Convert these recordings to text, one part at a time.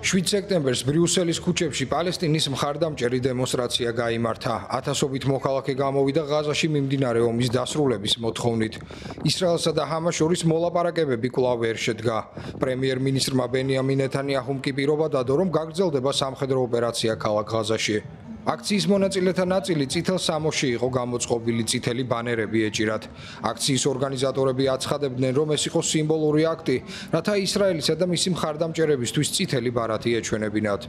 7 სექტემბერს ბრიუსელის ქუჩებში პალესტინის მხარდამჭერი დემონსტრაცია გაიმართა. ათასობით მოქალაქე გამოვიდა ღაზაში მიმდინარე ომის დასრულების მოთხოვნით. ისრაელსა და ჰამას შორის მოლაპარაკებები კვლავ ვერ შედგა. პრემიერ-მინისტრმა ბენიამინ ნეთანიაჰუმ კი პირობა დადო, რომ გაგრძელდება სამხედრო ოპერაცია ქალაქ ღაზაში. აქციის მონაწილეთა ნაწილი წითელ სამოსში იყო გამოწყობილი, წითელი ბანერები ეჭირათ. აქციის ორგანიზატორები აცხადებდნენ, რომ ეს იყო სიმბოლური აქტი, რათა ისრაელისა და მისი მხარდამჭერებისთვის წითელი ბარათი ეჩვენებინათ.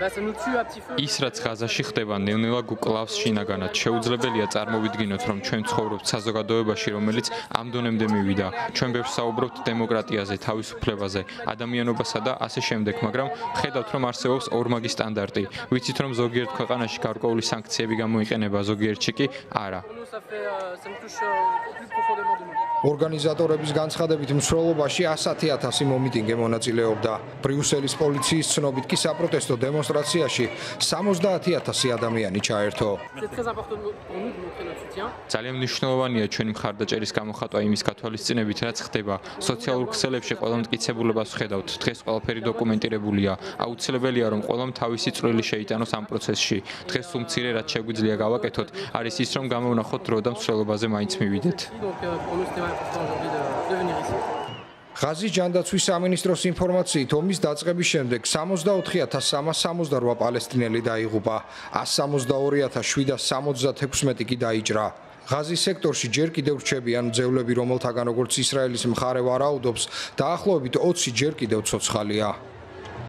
ის რაც ღაზაში ხდება, ნელ-ნელა გუკლავს შინაგანად. შეუძლებელია წარმოვიდგინოთ, რომ ჩვენ ცხოვრობთ საზოგადოებაში, რომელიც ამ დონემდე მივიდა. ჩვენ ბევრს საუბრობთ დემოკრატიაზე, თავისუფლებაზე, ადამიანობასა და ასე შემდეგ, მაგრამ ხედავთ, რომ არსებობს ორმაგი სტანდარტი. ვიცით, რომ ზოგიერთ ქვეყანაში გარკვეული სანქციები გამოიყენება, ზოგიერთში კი არა. ორგანიზატორების განცხადებით, მსვლელობაში 110,000 მომიტინგე მონაწილეობდა. ბრიუსელის პოლიციის ცნობით კი საპროტესტო დემონსტრაციაში 70,000 ადამიანი ჩაერთო. ძალიან მნიშვნელოვანია ჩვენი მხარდაჭერის გამოხატვა იმის გათვალისწინებით, რაც ხდება. სოციალურ ქსელებში ყველა მტკიცებულებას ვხედავთ. დღეს ყველაფერი დოკუმენტირებულია. აუცილებელია, რომ ყველამ თავისი წვლილი შეიტანოს ამ პროცესში. დღეს სულ მცირე რაც შეგვიძლია გავაკეთოთ, არის ის, რომ გამოვნახოთ დრო და მსვლელობაზე მაინც მივიდეთ. ღაზის ჯანდაცვის სამინისტროს ინფორმაციით, ომის დაწყების შემდეგ 64,368 პალესტინელი დაიღუპა, 162,776 კი დაიჭრა. ღაზის სექტორში ჯერ კიდევ რჩებიან მძევლები, რომელთაგან როგორც ისრაელის მხარე ვარაუდობს, დაახლოებით 20 ჯერ კიდევ ცოცხალია.